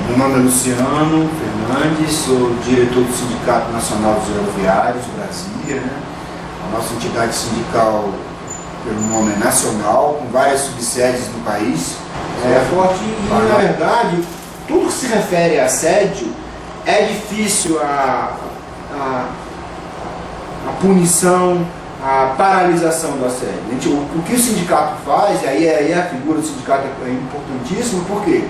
Meu nome é Luciano Fernandes, sou diretor do Sindicato Nacional dos Aeroviários, Brasília, né? A nossa entidade sindical, pelo nome é nacional, com várias subsedes no país. É forte e, na verdade, tudo que se refere a assédio é difícil a punição, a paralisação do assédio. O que o sindicato faz, e aí a figura do sindicato é importantíssima, por quê?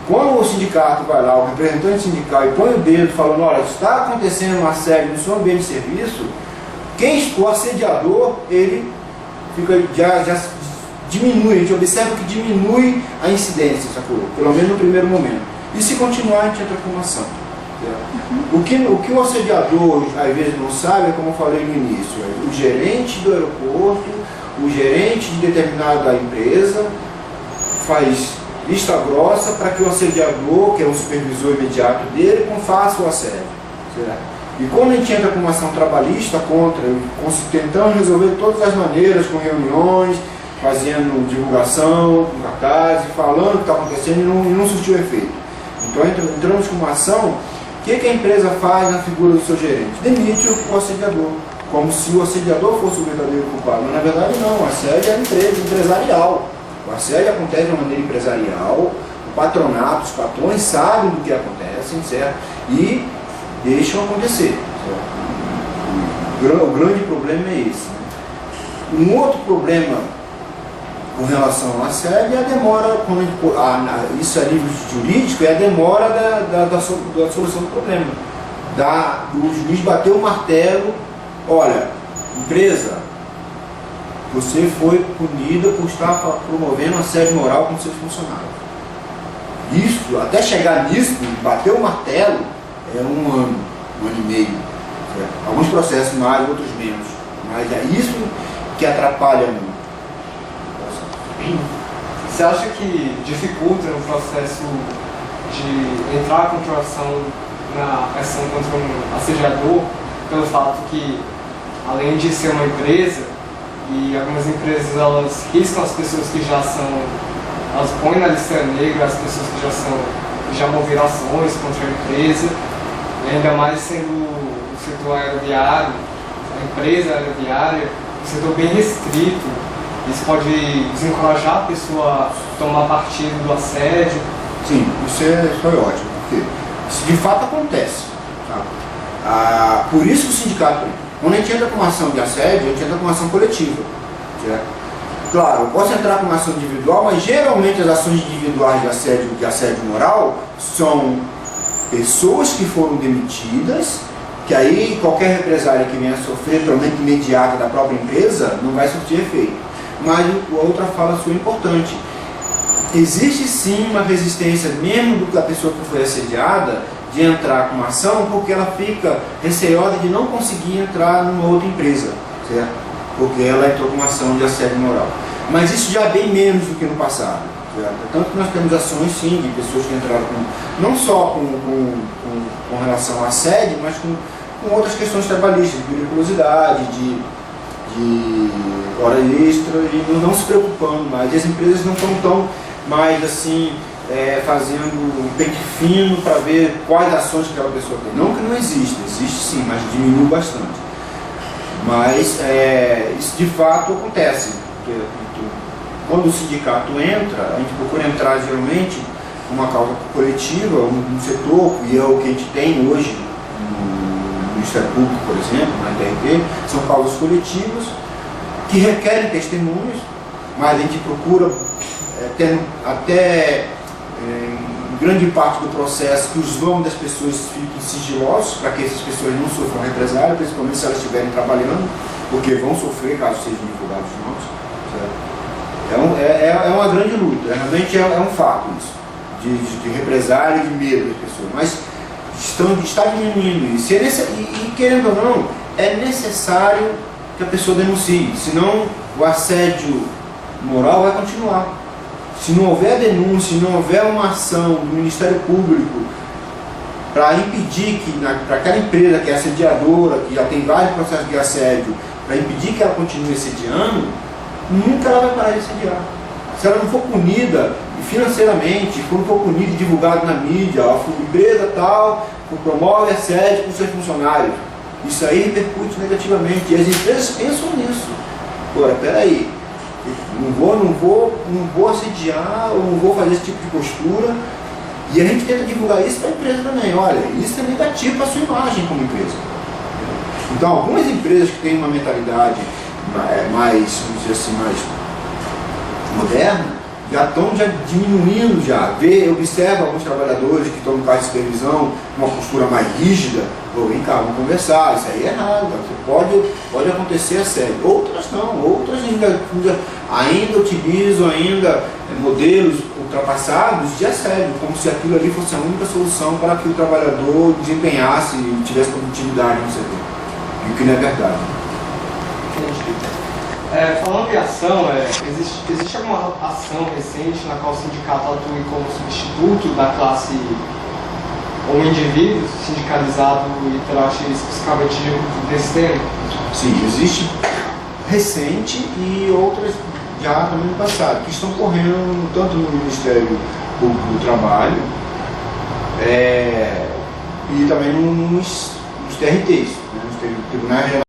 Quando o sindicato vai lá, o representante sindical, e põe o dedo falando, olha, está acontecendo um assédio no seu ambiente de serviço, o assediador, ele fica, já diminui, a gente observa que diminui a incidência, sacou? Pelo menos no primeiro momento. E se continuar, a gente entra com uma ação. O que o assediador, às vezes, não sabe, é como eu falei no início, o gerente do aeroporto, o gerente de determinada empresa, faz vista grossa para que o assediador, que é o supervisor imediato dele, não faça o assédio. Certo? E quando a gente entra com uma ação trabalhista contra, tentando resolver de todas as maneiras, com reuniões, fazendo divulgação, com cartazes, falando o que está acontecendo e não surtiu efeito. Então entramos com uma ação, o que a empresa faz na figura do seu gerente? Demite o assediador, como se o assediador fosse o verdadeiro culpado. Mas na verdade não, o assédio é empresarial. O assédio acontece de uma maneira empresarial, o patronato, os patrões sabem do que acontece, certo? E deixam acontecer. Certo? O grande problema é esse. Um outro problema com relação ao assédio é a demora, isso a nível jurídico, é a demora da solução do problema. O juiz bateu o martelo, olha, empresa, você foi punida por estar promovendo assédio moral com seus funcionários. Isso, até chegar nisso, bater o martelo, é um ano e meio. Certo? Alguns processos mais, outros menos. Mas é isso que atrapalha muito. Você acha que dificulta no processo de entrar com ação na ação contra um assediador, pelo fato que, além de ser uma empresa, e algumas empresas elas riscam as pessoas que já são, elas põem na lista negra as pessoas que já moveram ações contra a empresa, e ainda mais sendo o setor aeroviário, a empresa aeroviária, um setor bem restrito. Isso pode desencorajar a pessoa a tomar partido do assédio? Sim, isso foi ótimo, porque isso de fato acontece. Tá? Por isso que o sindicato, quando a gente entra com uma ação de assédio, a gente entra com uma ação coletiva. Certo? Claro, eu posso entrar com uma ação individual, mas geralmente as ações individuais de assédio moral são pessoas que foram demitidas, que aí qualquer represália que venha a sofrer, pelo menos imediata da própria empresa, não vai surtir efeito. Mas a outra fala sua é importante. Existe sim uma resistência, mesmo da pessoa que foi assediada, de entrar com uma ação, porque ela fica receosa de não conseguir entrar numa outra empresa, certo? Porque ela entrou com uma ação de assédio moral. Mas isso já é bem menos do que no passado, certo? Tanto que nós temos ações sim de pessoas que entraram não só com relação ao assédio, mas com outras questões trabalhistas, de periculosidade, de hora extra, e não se preocupando mais. E as empresas não estão tão mais assim fazendo um pente fino para ver quais ações que aquela pessoa tem. Não que não existe sim, mas diminuiu bastante. Mas isso de fato acontece. Quando o sindicato entra, a gente procura entrar geralmente com uma causa coletiva, um setor, e é o que a gente tem hoje no Ministério Público, por exemplo, na TRT, são causas coletivas que requerem testemunhos, mas a gente procura até em grande parte do processo que os nomes das pessoas fiquem sigilosos, para que essas pessoas não sofram represália, principalmente se elas estiverem trabalhando, porque vão sofrer caso sejam divulgados os nomes. É uma grande luta, realmente é um fato isso, de represália e de medo das pessoas, mas está diminuindo isso. E querendo ou não, é necessário que a pessoa denuncie, senão o assédio moral vai continuar. Se não houver denúncia, se não houver uma ação do Ministério Público para impedir que, para aquela empresa que é assediadora, que já tem vários processos de assédio, para impedir que ela continue assediando, nunca ela vai parar de assediar. se ela não for punida financeiramente, se não for punida e divulgada na mídia, a empresa tal promove assédio com seus funcionários, isso aí repercute negativamente. E as empresas pensam nisso. Agora, peraí, não vou assediar, ou não vou fazer esse tipo de postura. E a gente tenta divulgar isso para a empresa também. Olha, isso é negativo para a sua imagem como empresa. Então, algumas empresas que têm uma mentalidade mais, vamos dizer assim, mais moderna, já estão diminuindo, observa alguns trabalhadores que estão no cargo de supervisão, uma postura mais rígida. Vem cá, vamos conversar, isso aí é errado, pode acontecer assédio. Outras não, outras ainda utilizam modelos ultrapassados de assédio, como se aquilo ali fosse a única solução para que o trabalhador desempenhasse e tivesse produtividade no setor. E o que não é verdade. Falando em ação, existe alguma ação recente na qual o sindicato atue como substituto da classe ou indivíduo sindicalizado e trate especificamente desse tema? Sim, existe recente e outras já também no passado, que estão correndo tanto no Ministério Público do Trabalho e também nos TRTs, né, nos Tribunais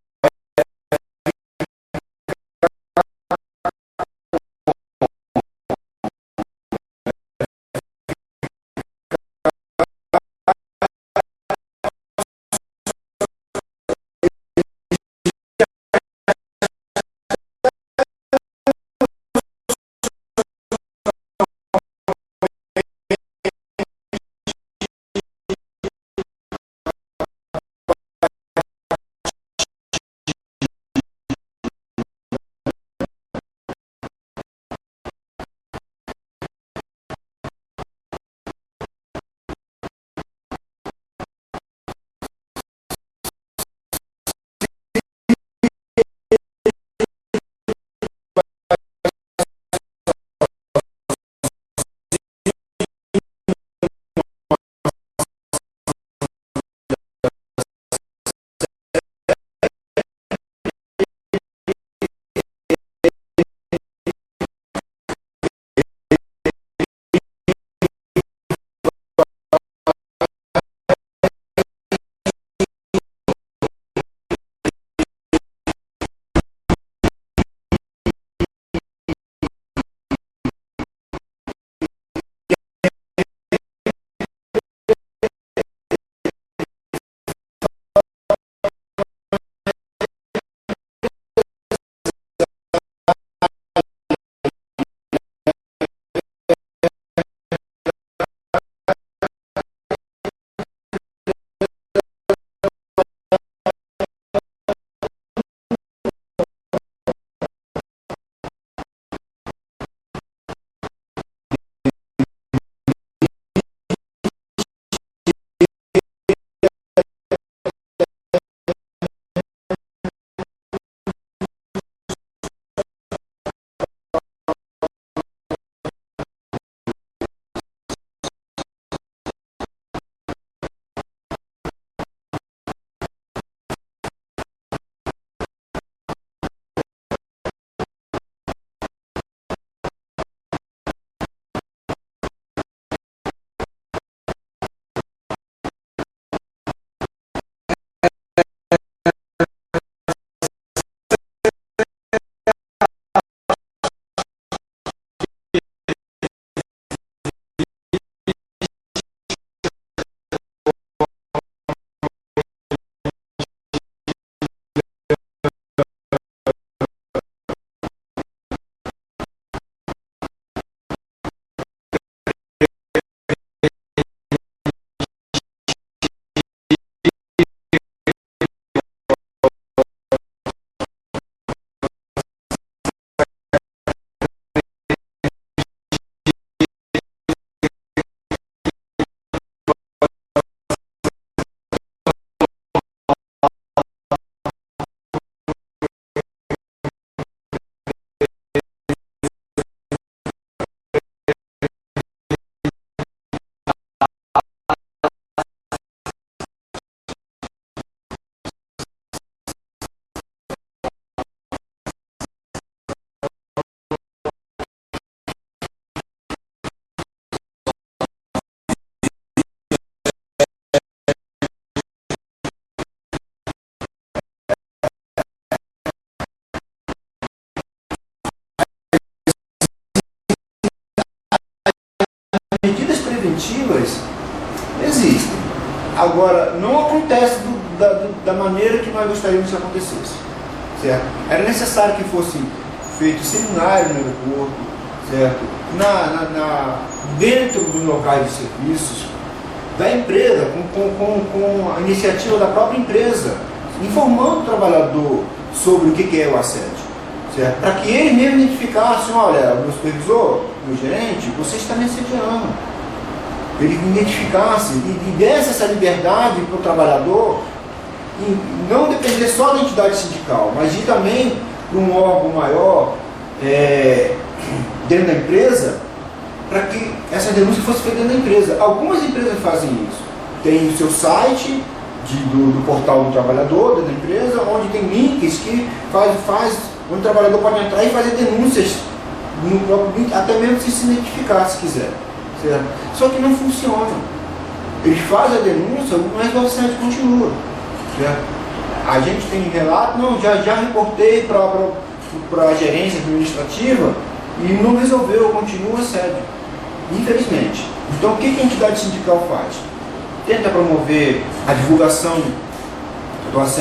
punitivas existem. Agora, não acontece da maneira que nós gostaríamos que acontecesse. Certo? Era necessário que fosse feito seminário no aeroporto, certo? Dentro dos locais de serviços da empresa, com a iniciativa da própria empresa, informando o trabalhador sobre o que é o assédio. Para que ele mesmo identificasse, olha, meu supervisor, meu gerente, você está me assediando. Ele identificasse e desse essa liberdade para o trabalhador, e não depender só da entidade sindical, mas ir também para um órgão maior dentro da empresa, para que essa denúncia fosse feita dentro da empresa. Algumas empresas fazem isso. Tem o seu site do portal do trabalhador, dentro da empresa, onde tem links que onde o trabalhador pode entrar e fazer denúncias no próprio link, até mesmo se identificar, se quiser. Certo? Só que não funciona. Eles fazem a denúncia, mas o assédio continua. Certo? A gente tem relato, não, já reportei para a gerência administrativa e não resolveu, continua o assédio. Infelizmente. Então o que a entidade sindical faz? Tenta promover a divulgação do assédio